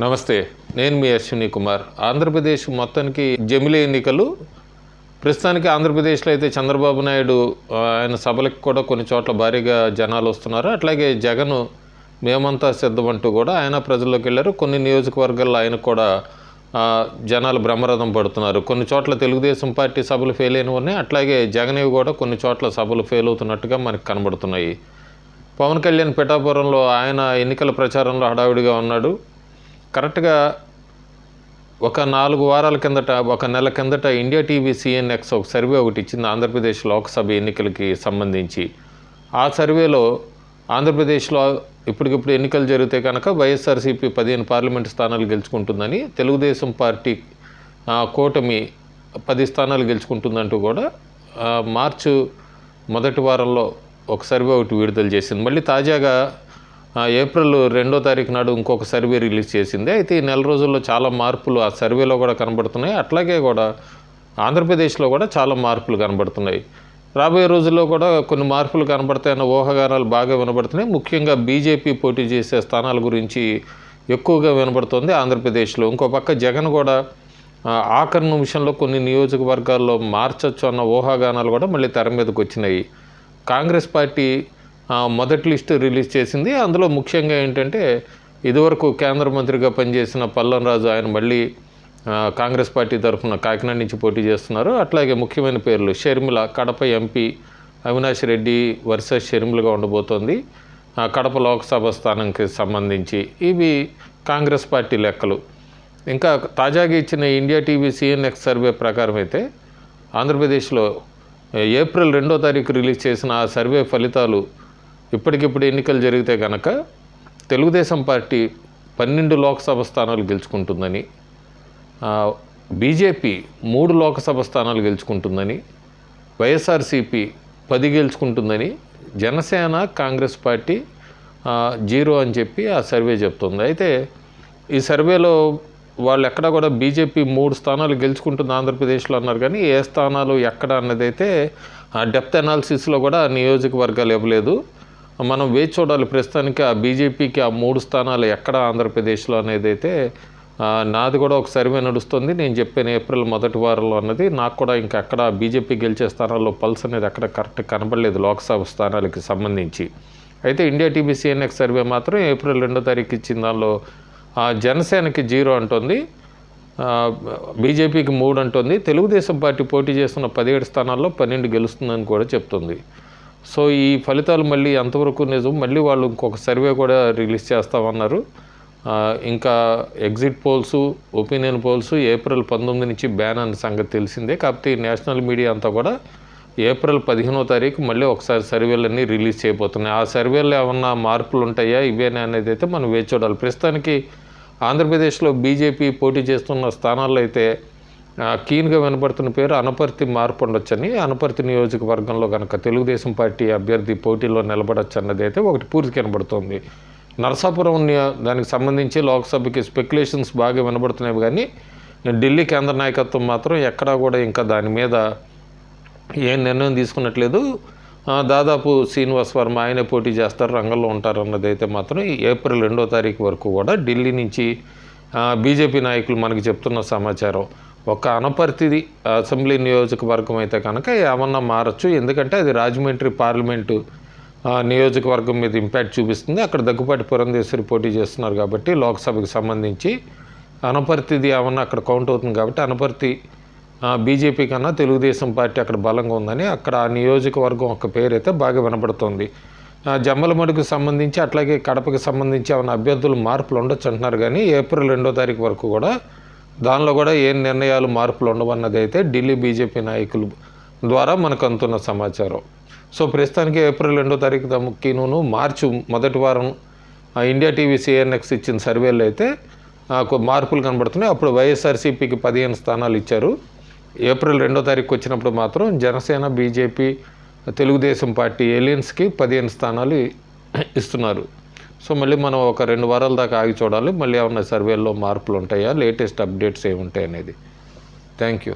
నమస్తే, నేను మీ అశ్విని కుమార్. ఆంధ్రప్రదేశ్ మొత్తానికి జమిలీ ఎన్నికలు. ప్రస్తుతానికి ఆంధ్రప్రదేశ్లో అయితే చంద్రబాబు నాయుడు ఆయన సభలకు కూడా కొన్ని చోట్ల భారీగా జనాలు వస్తున్నారు. అట్లాగే జగన్ మేమంతా సిద్ధమంటూ కూడా ఆయన ప్రజల్లోకి వెళ్ళారు. కొన్ని నియోజకవర్గాల్లో ఆయన కూడా జనాలు బ్రహ్మరథం పడుతున్నారు. కొన్ని చోట్ల తెలుగుదేశం పార్టీ సభలు ఫెయిల్ అయినవి ఉన్నాయి. అట్లాగే జగన్వి కూడా కొన్ని చోట్ల సభలు ఫెయిల్ అవుతున్నట్టుగా మనకు కనబడుతున్నాయి. పవన్ కళ్యాణ్ పిఠాపురంలో ఆయన ఎన్నికల ప్రచారంలో హడావిడిగా ఉన్నాడు. కరెక్ట్గా ఒక 4 వారాల కిందట, ఒక నెల కిందట ఇండియా టీవీ సిఎన్ఎక్స్ ఒక సర్వే ఒకటి ఇచ్చింది ఆంధ్రప్రదేశ్ లోక్సభ ఎన్నికలకి సంబంధించి. ఆ సర్వేలో ఆంధ్రప్రదేశ్లో ఇప్పటికిప్పుడు ఎన్నికలు జరిగితే కనుక వైఎస్ఆర్సీపీ 15 పార్లమెంటు స్థానాలు గెలుచుకుంటుందని, తెలుగుదేశం పార్టీ కూటమి 10 స్థానాలు గెలుచుకుంటుందంటూ కూడా మార్చి మొదటి వారంలో ఒక సర్వే ఒకటి విడుదల చేసింది. మళ్ళీ తాజాగా ఏప్రిల్ 2వ తారీఖు నాడు ఇంకొక సర్వే రిలీజ్ చేసింది. అయితే ఈ నెల రోజుల్లో చాలా మార్పులు ఆ సర్వేలో కూడా కనబడుతున్నాయి. అట్లాగే కూడా ఆంధ్రప్రదేశ్లో కూడా చాలా మార్పులు కనబడుతున్నాయి. రాబోయే రోజుల్లో కూడా కొన్ని మార్పులు కనబడతాయన్న ఊహాగానాలు బాగా వినబడుతున్నాయి. ముఖ్యంగా బీజేపీ పోటీ చేసే స్థానాల గురించి ఎక్కువగా వినబడుతుంది ఆంధ్రప్రదేశ్లో. ఇంకో పక్క జగన్ కూడా ఆఖరి నిమిషంలో కొన్ని నియోజకవర్గాల్లో మార్చచ్చు అన్న ఊహాగానాలు కూడా మళ్ళీ తెర మీదకి వచ్చినాయి. కాంగ్రెస్ పార్టీ మొదటి లిస్టు రిలీజ్ చేసింది. అందులో ముఖ్యంగా ఏంటంటే, ఇదివరకు కేంద్ర మంత్రిగా పనిచేసిన పల్లం రాజు ఆయన మళ్ళీ కాంగ్రెస్ పార్టీ తరఫున కాకినాడ నుంచి పోటీ చేస్తున్నారు. అట్లాగే ముఖ్యమైన పేర్లు షర్మిల, కడప ఎంపీ అవినాష్ రెడ్డి వర్సెస్ షర్మిలగా ఉండబోతోంది కడప లోక్సభ స్థానానికి సంబంధించి. ఇవి కాంగ్రెస్ పార్టీ లెక్కలు. ఇంకా తాజాగా ఇచ్చిన ఇండియా టీవీ సిఎన్ఎక్స్ సర్వే ప్రకారం అయితే ఆంధ్రప్రదేశ్లో ఏప్రిల్ 2వ తారీఖు రిలీజ్ చేసిన ఆ సర్వే ఫలితాలు ఇప్పటికిప్పుడు ఎన్నికలు జరిగితే కనుక తెలుగుదేశం పార్టీ 12 లోక్సభ స్థానాలు గెలుచుకుంటుందని, బీజేపీ 3 లోక్సభ స్థానాలు గెలుచుకుంటుందని, వైఎస్ఆర్సీపీ 10 గెలుచుకుంటుందని, జనసేన కాంగ్రెస్ పార్టీ 0 అని చెప్పి ఆ సర్వే చెప్తుంది. అయితే ఈ సర్వేలో వాళ్ళు ఎక్కడ కూడా బీజేపీ 3 స్థానాలు గెలుచుకుంటుంది ఆంధ్రప్రదేశ్లో అన్నారు, కానీ ఏ స్థానాలు ఎక్కడ అన్నదైతే డెప్త్ అనాలిసిస్లో కూడా నియోజకవర్గాలు ఇవ్వలేదు. మనం వేచి చూడాలి. ప్రస్తుతానికి ఆ బీజేపీకి 3 స్థానాలు ఎక్కడ ఆంధ్రప్రదేశ్లో అనేది అయితే నాది కూడా ఒక సర్వే నడుస్తుంది. నేను చెప్పాను ఏప్రిల్ మొదటి వారంలో అన్నది. నాకు కూడా ఇంకా ఎక్కడ బీజేపీ గెలిచే స్థానాల్లో పల్స్ అనేది ఎక్కడ కరెక్ట్ కనబడలేదు లోక్సభ స్థానాలకి సంబంధించి. అయితే ఇండియా టీవీ సిఎన్ఎక్స్ సర్వే మాత్రం ఏప్రిల్ 2వ తారీఖు ఇచ్చిన దానిలో జనసేనకి 0 అంటుంది, బీజేపీకి 3 అంటుంది, తెలుగుదేశం పార్టీ పోటీ చేస్తున్న 17 స్థానాల్లో 12 గెలుస్తుందని కూడా చెప్తుంది. సో ఈ ఫలితాలు మళ్ళీ ఎంతవరకు నిజం, మళ్ళీ వాళ్ళు ఇంకొక సర్వే కూడా రిలీజ్ చేస్తామన్నారు. ఇంకా exit polls, opinion polls April 19 నుంచి బ్యాన్ అనే సంగతి తెలిసిందే. కాకపోతే నేషనల్ మీడియా అంతా కూడా ఏప్రిల్ 15వ తారీఖు మళ్ళీ ఒకసారి సర్వేలన్నీ రిలీజ్ చేయబోతున్నాయి. ఆ సర్వేలో ఏమన్నా మార్పులు ఉంటాయా ఇవేనా అనేది అయితే మనం వేచి చూడాలి. ప్రస్తుతానికి ఆంధ్రప్రదేశ్లో బీజేపీ పోటీ చేస్తున్న స్థానాల్లో అయితే కీన్గా వినపడుతున్న పేరు అనపర్తి మార్పు ఉండొచ్చని. అనపర్తి నియోజకవర్గంలో కనుక తెలుగుదేశం పార్టీ అభ్యర్థి పోటీలో నిలబడచ్చు అన్నది అయితే ఒకటి పూర్తి కనబడుతోంది. నరసాపురం దానికి సంబంధించి లోక్సభకి స్పెక్యులేషన్స్ బాగా వినబడుతున్నాయి, కానీ ఢిల్లీ కేంద్ర నాయకత్వం మాత్రం ఎక్కడా కూడా ఇంకా దాని మీద ఏం నిర్ణయం తీసుకున్నట్లేదు. దాదాపు శ్రీనివాస్ వర్మ ఆయనే పోటీ చేస్తారు, రంగంలో ఉంటారు అన్నది అయితే మాత్రం ఏప్రిల్ 2వ తారీఖు వరకు కూడా ఢిల్లీ నుంచి బీజేపీ నాయకులు మనకి చెప్తున్న సమాచారం. ఒక అనపర్తిది అసెంబ్లీ నియోజకవర్గం అయితే కనుక ఏమన్నా మారచ్చు, ఎందుకంటే అది రాజమండ్రి పార్లమెంటు నియోజకవర్గం మీద ఇంపాక్ట్ చూపిస్తుంది. అక్కడ దగ్గుపాటి పురంధేశ్వరి పోటీ చేస్తున్నారు కాబట్టి లోక్సభకు సంబంధించి అనపర్తిది ఏమన్నా అక్కడ కౌంట్ అవుతుంది కాబట్టి అనపర్తి బీజేపీ కన్నా తెలుగుదేశం పార్టీ అక్కడ బలంగా ఉందని అక్కడ ఆ నియోజకవర్గం ఒక పేరు అయితే బాగా వినపడుతుంది. జమ్మలమడుగుకు సంబంధించి అట్లాగే కడపకి సంబంధించి ఏమైనా అభ్యర్థులు మార్పులు ఉండొచ్చు అంటున్నారు, కానీ ఏప్రిల్ 2వ తారీఖు వరకు కూడా దానిలో కూడా ఏం నిర్ణయాలు మార్పులు ఉండవన్నది అయితే ఢిల్లీ బీజేపీ నాయకుల ద్వారా మనకు అందుతున్న సమాచారం. సో ప్రస్తుతానికి ఏప్రిల్ 2వ తారీఖుకి మార్చి మొదటి వారం ఇండియా టీవీ సిఎన్ఎక్స్ ఇచ్చిన సర్వేలో అయితే మార్పులు కనబడుతున్నాయి. అప్పుడు వైఎస్ఆర్సీపీకి 15 స్థానాలు ఇచ్చారు. ఏప్రిల్ 2వ తారీఖు వచ్చినప్పుడు మాత్రం జనసేన, బీజేపీ, తెలుగుదేశం పార్టీ ఎలియన్స్కి 15 స్థానాలు ఇస్తున్నారు. సో మళ్ళీ మనం ఒక 2 వారాల దాకా ఆగి చూడాలి, మళ్ళీ ఏమన్నా సర్వేల్లో మార్పులు ఉంటాయా, లేటెస్ట్ అప్డేట్స్ ఏముంటాయి అనేది. Thank you.